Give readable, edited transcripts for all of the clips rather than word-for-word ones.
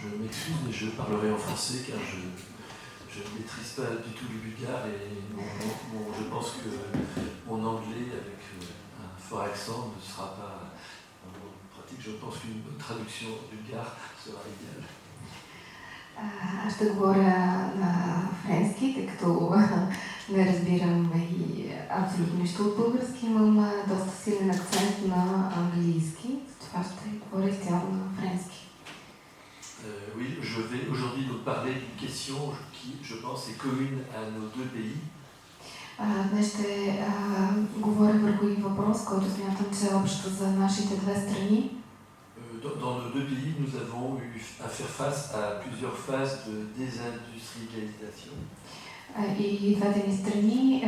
je m'excuse, mais je parlerai en français car je ne maîtrise pas du tout le bulgare et je pense que mon anglais avec un fort accent ne sera pas pratique. Je pense qu'une bonne traduction bulgare sera idéale. Аз ще говоря на френски, тъй като не разбирам и абсолютно нищо от български. Имам доста силен акцент на английски, затова ще говоря изцяло на френски. Oui, je vais aujourd'hui donc parler d'une question qui, je pense, est commune à nos deux pays. Днес ще говоря върху един въпрос, който смятам, че е общ за нашите две страни. Dans nos deux pays, nous avons eu à faire face à plusieurs phases de désindustrialisation. И двете ни страни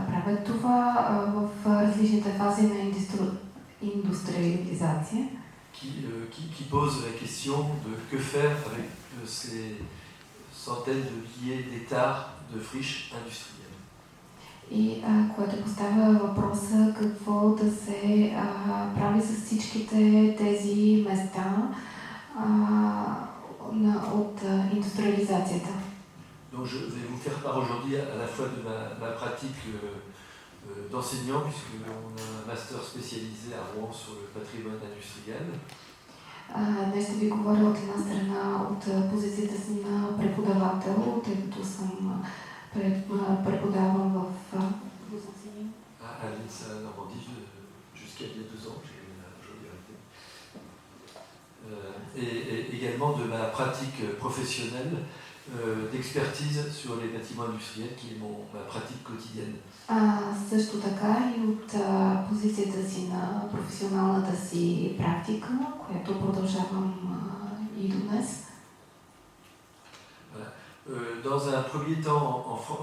правят това в различните фази на индустриализация. Qui pose la question de que faire avec ces centaines de milliers d'hectares de friches industrielles. И което поставя въпроса какво да се прави с всичките тези места от индустриализацията. Donc je vais vous faire part aujourd'hui à la fois de ma pratique d'enseignant, puisqu'on a un master spécialisé à Rouen sur le patrimoine industriel. Днес ще ви говоря от една страна от позицията си на преподавател, тъй като съм преподавам в à l'INSA Normandie jusqu'à il y a 2 ans, j'ai aujourd'hui arrêté. Et également de ma pratique professionnelle d'expertise sur les bâtiments industriels, qui est ma pratique quotidienne. Също така и от позицията си на професионалната си практика, която продължавам и до днес. Dans un premier temps,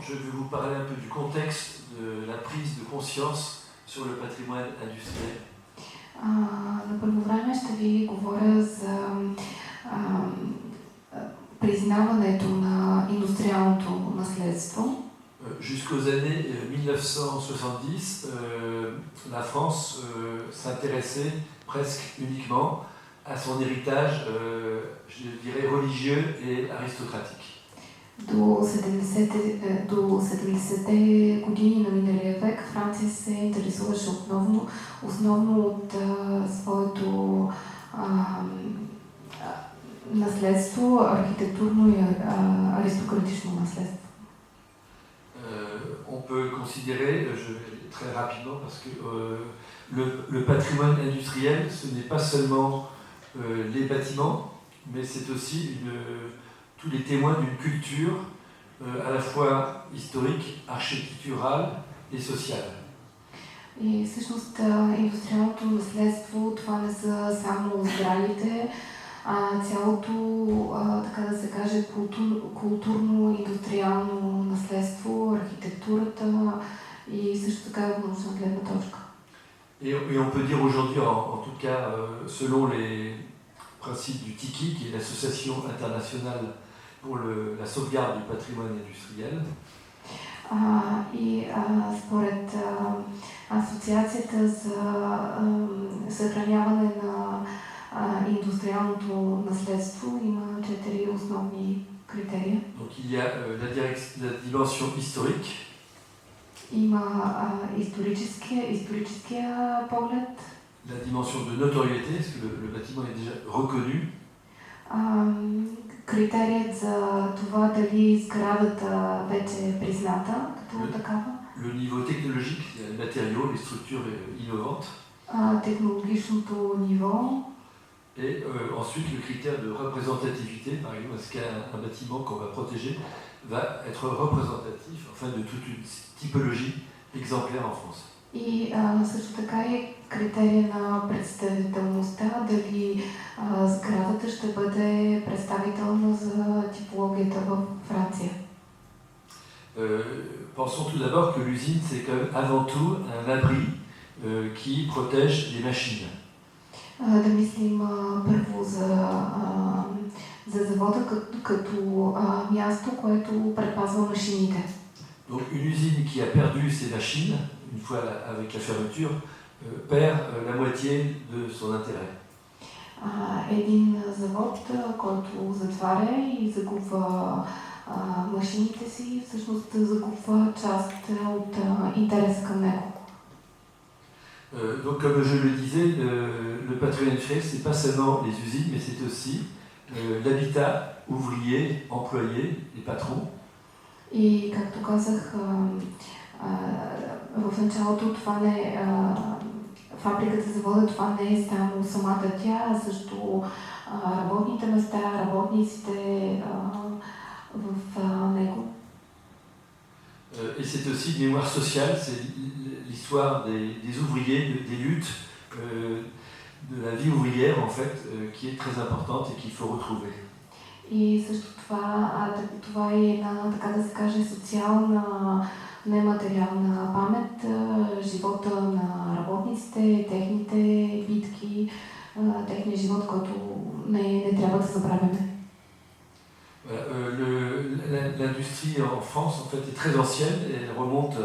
je vais vous parler un peu du contexte de la prise de conscience sur le patrimoine industriel. На първо време ще ви говоря за признаването на индустриалното наследство. Jusqu'aux années 1970, la France s'intéressait presque uniquement à son héritage, je dirais, religieux et aristocratique. До 70-те години на миналия век Франция се интересуваше основно от своето наследство, архитектурно и аристократично наследство. On peut considérer, je vais aller très rapidement parce que le patrimoine industriel, ce n'est pas seulement les bâtiments, mais c'est aussi tous les témoins d'une culture à la fois historique, architecturale et sociale. И всъщност индустриалното наследство, това не са само сградите, цялото, така да се каже, културно-индустриално наследство, архитектурата и също така от научна гледна точка. Et on peut dire aujourd'hui, en tout cas, selon les principes du TICI, qui est l'association internationale pour la sauvegarde du patrimoine industriel. И според Асоциацията за съхраняване на индустриалното наследство има 4 основни критерия. Donc il y a la dimension historique. Има историческия поглед. La dimension de notoriété, est-ce que le bâtiment est déjà reconnu? Критерият за това дали сградата вече е призната като такава. Le niveau technologique, les matériaux, les structures innovantes. Технологичното ниво. Et ensuite le critère de représentativité, par exemple, est-ce qu'un bâtiment qu'on va protéger va être représentatif, enfin de toute une typologie exemplaire en France. И също така и критерия на представителността, дали сградата ще бъде представителна за типологията в Франция. Pensons tout d'abord que l'usine, c'est quand même avant tout un abri qui protège les machines. Да мислим първо за завода като място, което предпазва машините. Donc une usine qui a perdu ses machines, une fois avec la fermeture, perd la moitié de son intérêt. един завод, който затваря и загубва машините си, всъщност загубва част от интерес към него. Donc comme je le disais, le patrimoine industriel, ce n'est pas seulement les usines, mais c'est aussi l'habitat, ouvriers, employés et patrons. И както казах в началото, това не фабриката завода, това не е само самата тя, а също работните места, работниците в него. Et c'est aussi une mémoire sociale, c'est l'histoire des ouvriers, des luttes, de la vie ouvrière en fait, qui est très importante et qu'il faut retrouver. И също това е една, така да се каже, социална, нематериална памет, живота на работниците, техните битки, техния живот, който не трябва да забравяме. L'industrie en France en fait est très ancienne et elle remonte,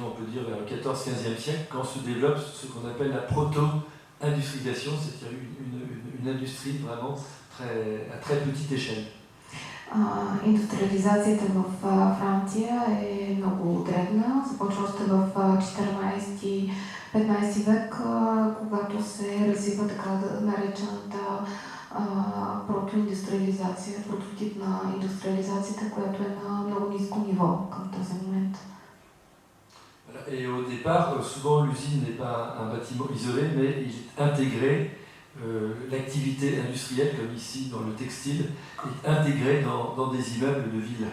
on peut dire vers le 14-15e siècle, quand se développe ce qu'on appelle la proto-industrialisation, c'est-à-dire une industrie vraiment à très petite échelle. Индустриализацията в Франция е много древна, започва още в 14-15 век, когато се развива така наречената протоиндустриализация, прототип на индустриализацията, която е на много ниско ниво към този момент. Et au départ, souvent l'usine n'est pas un bâtiment isolé, mais il est intégré, l'activité industrielle, comme ici dans le textile, est intégrée dans des immeubles de ville.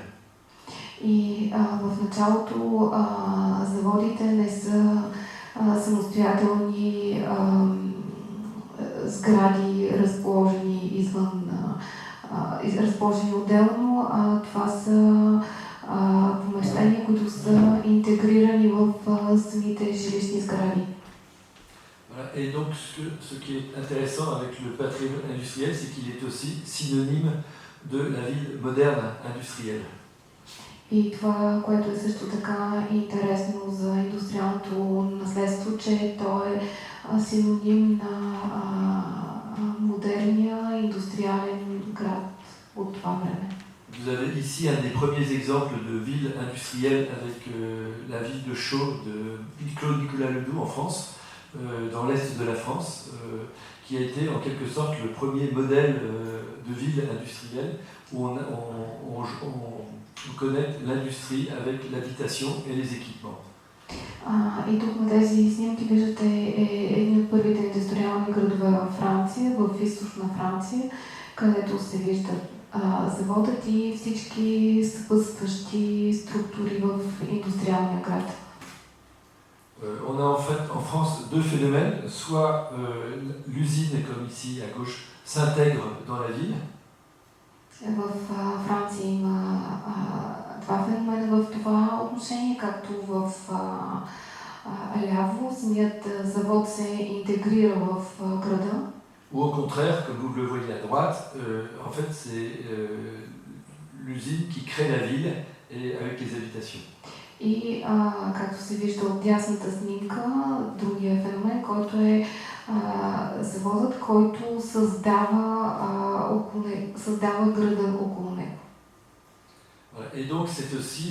И в началото заводите не са самостоятелни сгради, разположени разположени отделно, това са помещения, които са интегрирани в самите жилищни сгради. Et donc ce qui est intéressant avec le patrimoine industriel, c'est qu'il est aussi synonyme de la ville moderne industrielle. И това, което е също така интересно за индустриалното наследство, че то е синоним на модерния индустриален град от това време. Vous avez ici un des premiers exemples de ville industrielle avec la ville de Chaux de Claude Nicolas Ledoux en France, dans l'est de la France, qui a été en quelque sorte le premier modèle de ville industrielle où on connaît l'industrie avec l'habitation et les équipements. И тук на тези снимки виждате едни от първите индустриални градове във Франция, в източна Франция, където се виждат заводът и всички съпътстващи структури в индустриалния град. On a en fait en France deux phénomènes, soit l'usine, comme ici à gauche, s'intègre dans la ville. В Франция има два феномена в това отношение, както в ляво, самият завод се интегрира в града. Ou au contraire, comme vous le voyez à droite, en fait c'est l'usine qui crée la ville et avec les habitations. И както се вижда от дясната снимка, другия феномен, който е заводът, който създава града около него. Et donc c'est aussi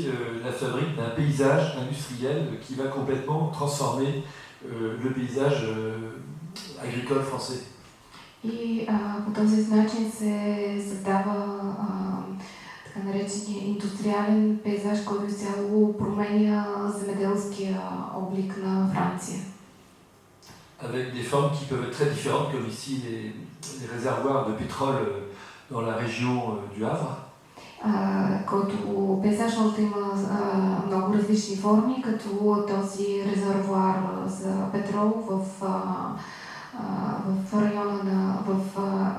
la fabrique d'un paysage industriel qui va complètement transformer le paysage agricole français. И по този начин се създава така наречения индустриален пейзаж, който изцяло променя земеделския облик на Франция. Avec des formes qui peuvent être très différentes, comme ici les réservoirs de pétrole dans la région du Havre. Който пейзаж може да има много различни форми, като този резервоар за петрол в района в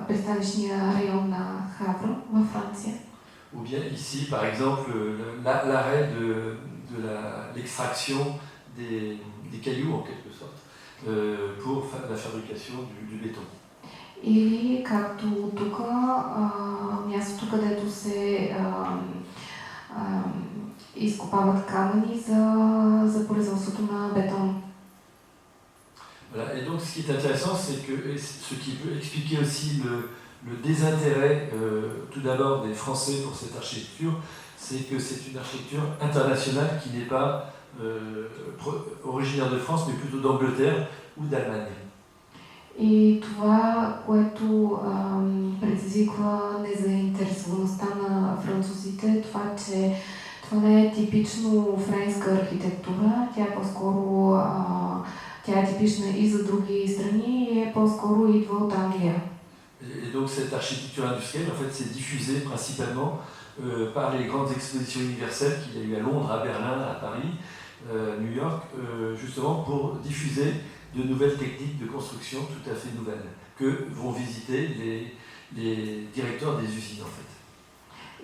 пристанищния район на Хавр във Франция. Ou bien ici, par exemple, l'arrêt de l'extraction des cailloux, en quelque sorte, pour la fabrication du béton. Или както тук, мястото, където се изкопават камъни за производството на бетон. Voilà. Et donc ce qui est intéressant, c'est que et ce qui peut expliquer aussi le désintérêt tout d'abord des Français pour cette architecture, c'est que c'est une architecture internationale qui n'est pas originaire de France, mais plutôt d'Angleterre ou d'Allemagne. И това, което предизвиква незаинтересоваността на французите, това, че това не е типично френска архитектура, тя е по-скоро тя е типична и за други страни и е по-скоро идва от Англия. Et donc cette architecture industrielle, en fait, s'est diffusée principalement par les grandes expositions universelles qu'il y a eu à Londres, à Berlin, à Paris, New York, justement pour diffuser de nouvelles techniques de construction tout à fait nouvelles que vont visiter les directeurs des usines, en fait.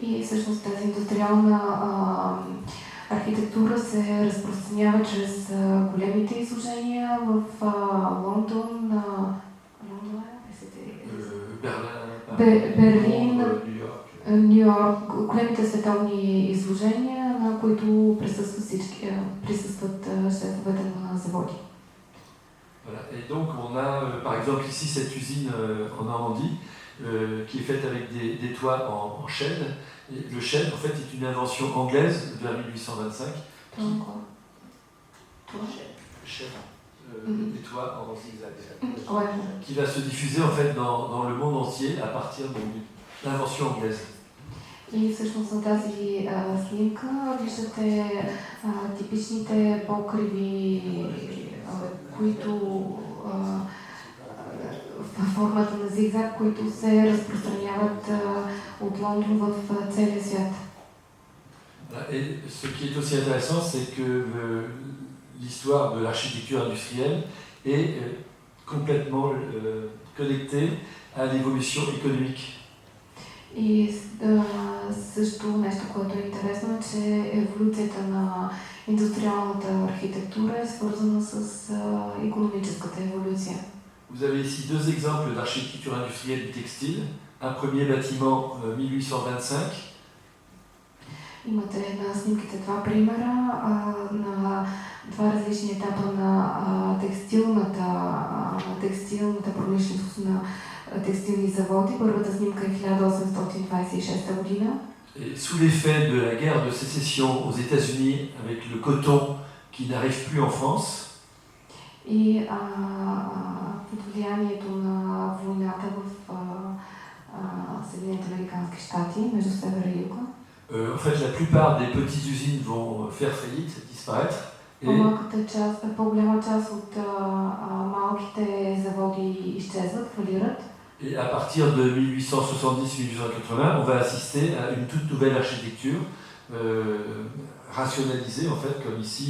И всъщност тази индустриална архитектура се разпространява чрез големите изложения в Лондон, Берлин, Ню Йорк, големите световни изложения, на които присъстват шефовете на заводи. Voilà. Et donc on a par exemple ici cette usine en Normandie qui est faite avec des toits en chêne. Et le chêne en fait est une invention anglaise vers 1825. Chêne. Des toits en zigzag. Qui va se diffuser en fait dans le monde entier à partir de l'invention anglaise. И всъщност на тази снимка виждате типичните покриви, които в формата на зигзаг, които се разпространяват от Лондон в целия свят. Et ce qui est aussi intéressant, c'est que l'histoire de l'architecture industrielle est complètement connectée à l'évolution économique. И също нещо, което е интересно, е, че еволюцията на индустриалната архитектура е свързана с икономическата еволюция. Vous avez ici deux exemples d'architecture industrielle du textile. Un premier bâtiment 1825. Имате на снимките два примера на два различни етапа на текстилната промишленост на textiles заводи. Първата снимка е 1826 година. Sous l'effet de la guerre de sécession aux États-Unis avec le coton qui n'arrive plus en France. И под влиянието на войната в Съединените американски щати между севера и юга. En fait, la plupart des petites usines vont faire faillite, disparaître. По-голяма част от малките заводи изчезват, фалират. Et à partir de 1870-1880, on va assister à une toute nouvelle architecture rationalisée, en fait, comme ici,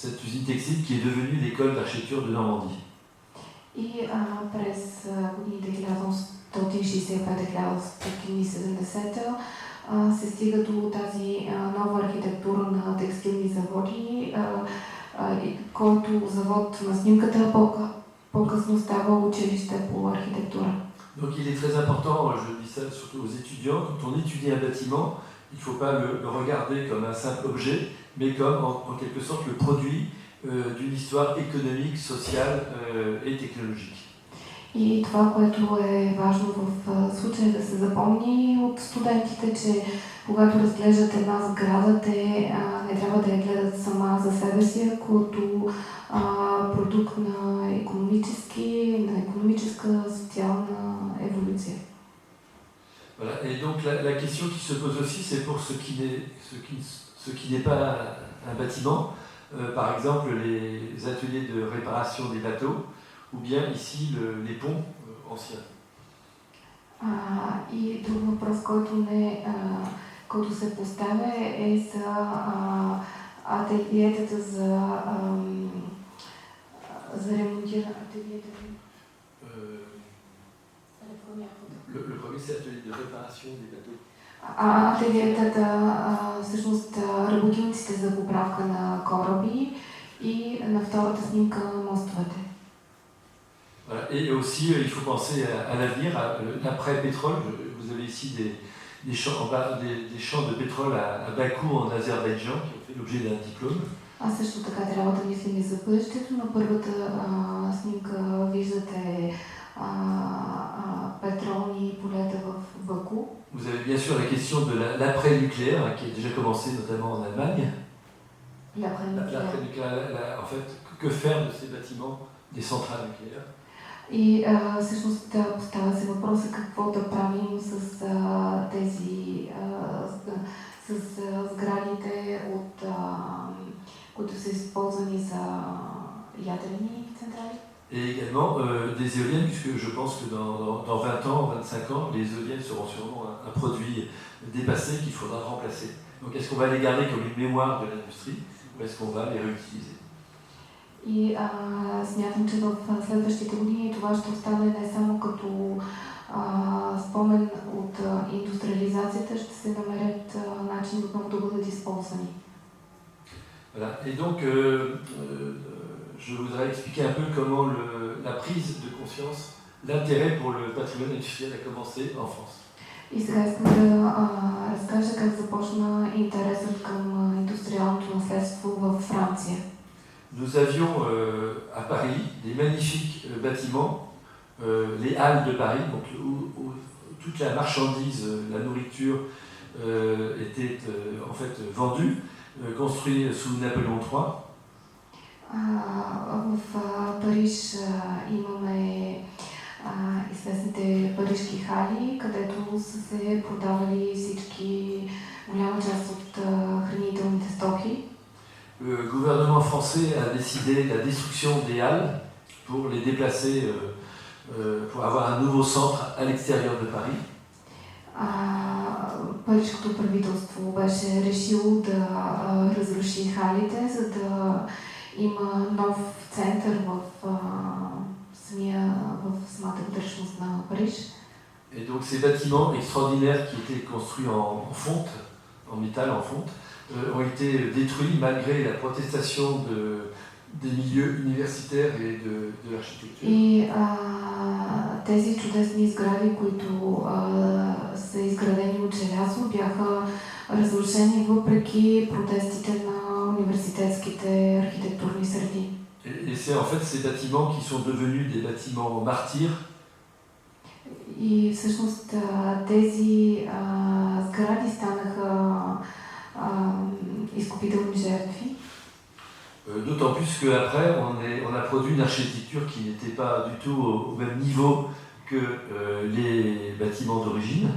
cette usine textile qui est devenue l'école d'architecture de Normandie. И през годините 1965-1970 се стига до тази нова архитектура на текстилни заводи, който завод на снимката по-късно става училище по архитектура. Donc il est très important, je dis ça surtout aux étudiants, quand on étudie un bâtiment, il ne faut pas le regarder comme un simple objet, mais comme en quelque sorte le produit d'une histoire économique, sociale et technologique. И това, което е важно в случая да се запомни от студентите, че когато разглеждат една сграда, те не трябва да я гледат сама за себе си, като продукт на икономическа, социална еволюция. Voilà. Et donc la question qui se pose aussi, c'est pour ce qui n'est pas un bâtiment, par exemple les ateliers de réparation des bateaux, ou bien ici les ponts anciens. И друг въпрос, който се поставя е за ателиетата за ремонтиране. Le premier, c'est l'atelier de réparation des bateaux. Ателиетата, всъщност работилниците за поправка на кораби и на втората снимка мостовете. Voilà. Et aussi, il faut penser à l'avenir, l'après-pétrole. Vous avez ici des champs de pétrole à Bakou en Azerbaïdjan qui ont fait l'objet d'un diplôme. А също така трябва да мислим и за бъдещето. На първата снимка виждате петролни полета в Баку. Vous avez bien sûr la question de l'après-nucléaire qui a déjà commencé notamment en Allemagne. L'après-nucléaire, en fait, que faire de ces bâtiments des centrales nucléaires? И всъщност поставя се въпроса какво да правим с тези с сградите, които са използвани за ядрени централи. Et également des éoliennes, puisque je pense que dans 20 ans, 25 ans, les éoliennes seront sûrement un produit dépassé qu'il faudra remplacer. Donc est-ce qu'on va les garder comme une mémoire de l'industrie ou est-ce qu'on va les réutiliser? И смятам, че в следващите години това ще остане не само като спомен от индустриализацията, ще се намерят начини отново да бъдат използвани. Voilà. Et donc, je voudrais expliquer un peu comment la prise de conscience, l'intérêt pour le patrimoine industriel a commencé en France. И сега искам да разкажа как започна интересът към индустриалното наследство във Франция. Nous avions à Paris des magnifiques bâtiments, les halles de Paris, donc où toute la marchandise, la nourriture était en fait vendue, construits sous Napoléon III. В Париж имаме известните парижки хали, където са се продавали всички, голяма част от хранителните стоки. Le gouvernement français a décidé la destruction des halles pour les déplacer, pour avoir un nouveau centre à l'extérieur de Paris. Парижското правителство беше решило да разруши халите, за да има нов център в самата вътрешност на Париж. Et donc ces bâtiments extraordinaires qui étaient construits en fonte, en métal en fonte, ont été détruits malgré la protestation des milieux universitaires et de l'architecture. И тези чудесни сгради, които са изградени от желязо, бяха разрушени въпреки протестите на университетските архитектурни среди. Et c'est en fait ces bâtiments qui sont devenus des bâtiments martyrs. И всъщност тези сгради станаха изкупителни жертви. D'autant plus qu'après, on a produit une architecture qui n'était pas du tout au même niveau que les bâtiments d'origine.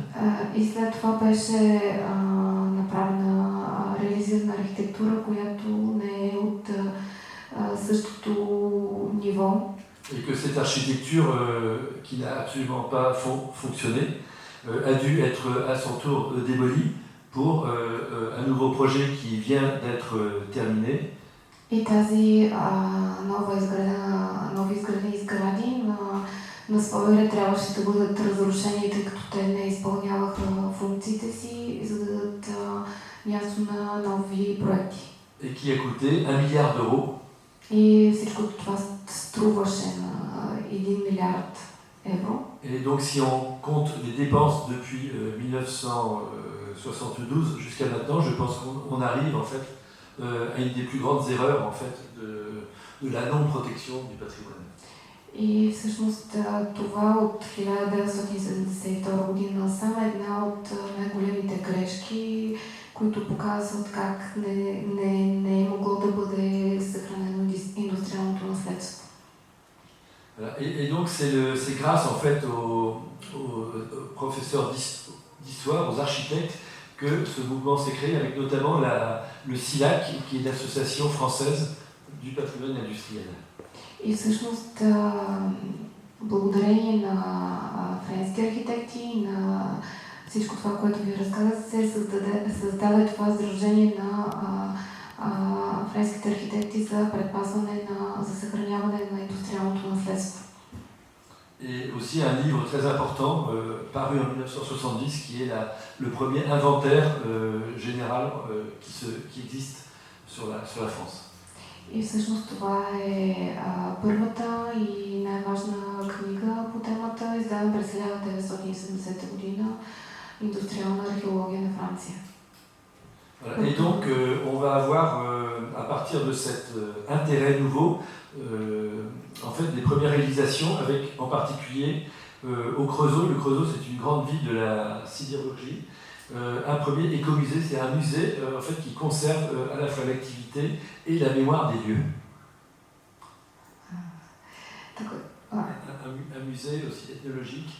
И след това беше направена реализирана архитектура, която не е от същото ниво. Et que cette architecture qui n'a absolument pas fonctionné a dû être à son tour démolie pour un nouveau projet qui vient d'être terminé. И тази нови изградени сгради на своя ред трябваше да бъдат разрушени, тъй като те не изпълняваха функциите си, за да дадат място на нови проекти. Et qui a coûté 1 milliard d'euros. И всичко това струваше на 1 милиард евро. Et donc si on compte les dépenses depuis 1972 jusqu'à maintenant, je pense qu'on arrive en fait à une des plus grandes erreurs en fait de la non-protection du patrimoine. И всъщност това от 1972 година насам е една от най-големите грешки, които показват как не е могло да бъде съхранено индустриалното наследство. Et donc c'est grâce en fait aux professeurs d'histoire, aux architectes, que ce mouvement s'est créé, avec notamment le SILAC, qui est l'association française du patrimoine industriel. И всъщност благодарение на френски архитекти и на всичко това, което ви разказах, се създаде това сдружение на френските архитекти за предпазване за съхраняване на индустриалното наследство. Et aussi un livre très important paru en 1970 qui est le premier inventaire général qui existe sur la France. И всъщност това е първата и най-важна книга по темата, издадена през 1970 година, Индустриална археология на Франция. Voilà. Et donc on va avoir à partir de cet intérêt nouveau, en fait, des premières réalisations, avec en particulier au Creusot. Le Creusot, c'est une grande ville de la sidérurgie. Un premier écomusée, c'est un musée en fait, qui conserve à la fois l'activité et la mémoire des lieux. Un musée aussi ethnologique,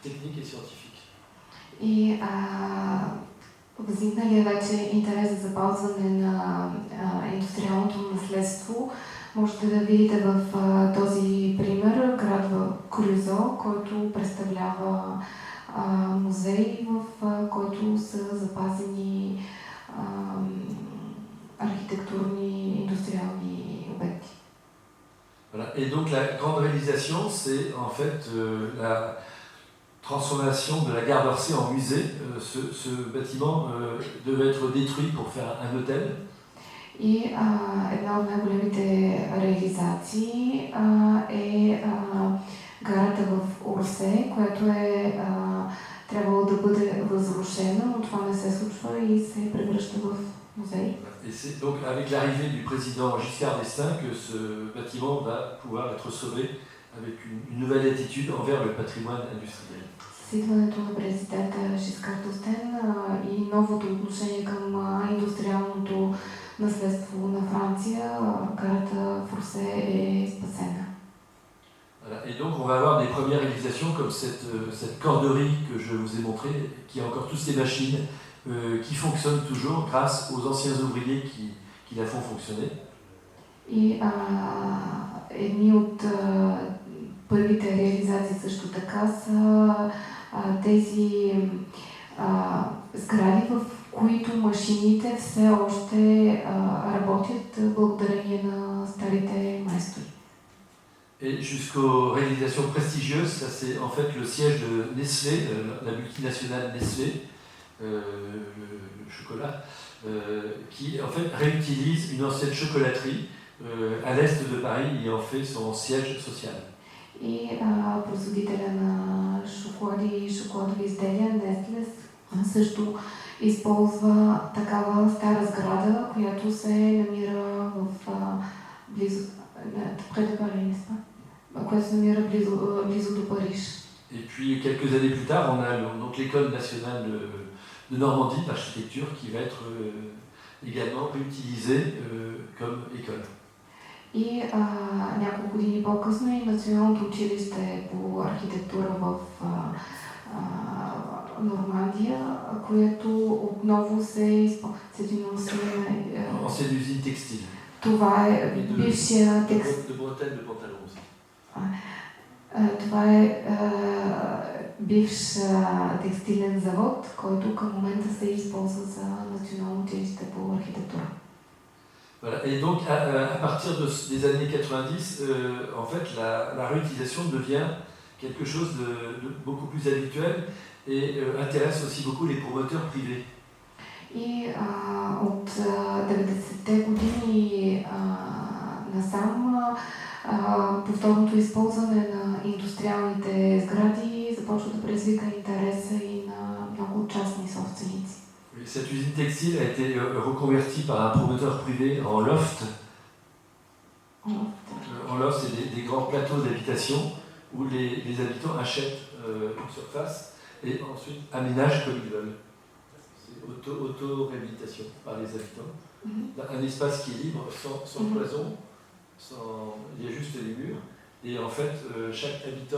technique et scientifique. И възникналия вече интерес за запазване на индустриалното наследство можете да видите в този пример град в Крюзо, който представлява музей, в който са запазени архитектурни индустриални обекти. Voilà. Et donc la grande réalisation, c'est en fait la transformation de la gare d'Orsay en musée. Ce bâtiment devait être détruit pour faire un hôtel. И една от най-големите реализации е гарата в Орсе, която е трябвало да бъде разрушена, но това не се случва и се превръща в музей. Et c'est donc avec l'arrivée du président Giscard d'Estaing que ce bâtiment va pouvoir être sauvé avec une nouvelle attitude envers le patrimoine industriel. С идването на президента Жискар d'Estaing и новото отношение към индустриалното наследство на Франция, гарата в Орсе е спасена. Voilà. Et donc on va avoir des premières réalisations comme cette corderie que je vous ai montrée, qui a encore toutes ces machines qui fonctionnent toujours grâce aux anciens ouvriers qui la font fonctionner. И едни от първите реализации също така са тези сгради, в които машините все още работят благодарение на старите майстори. Et jusqu'aux réalisations prestigieuses, ça c'est en fait le siège de Nestlé, la multinationale Nestlé, le chocolat, qui en fait réutilise une ancienne chocolaterie à l'est de Paris et en fait son siège social. И производителя на шоколади и шоколадови изделия Nestlé също използва такава стара сграда, която се намира в близо която се намира близо до Париж. Et puis quelques années plus tard, on a donc l'école nationale de Normandie d'architecture qui va être également réutilisée comme école. И няколко години по-късно и Националното училище по архитектура в Нормандия, което отново се използва. Ancienne usine textile. Това е бившия това е бивш текстилен завод, който към момента се използва за Национално училище по архитектура. Voilà. Et donc, à partir des années 90, en fait, la réutilisation devient quelque chose de beaucoup plus habituel et intéresse aussi beaucoup les promoteurs privés. И от 90-те години насам повторното използване на индустриалните сгради започва да предизвика интереса и на много частни собственици. Cette usine textile a été reconvertie par un promoteur privé en loft. En loft, c'est des grands plateaux d'habitation où les habitants achètent une surface et ensuite aménagent comme ils veulent. C'est auto-réhabilitation par les habitants. Un espace qui est libre, sans cloison, il y a juste les murs. Et en fait, chaque habitant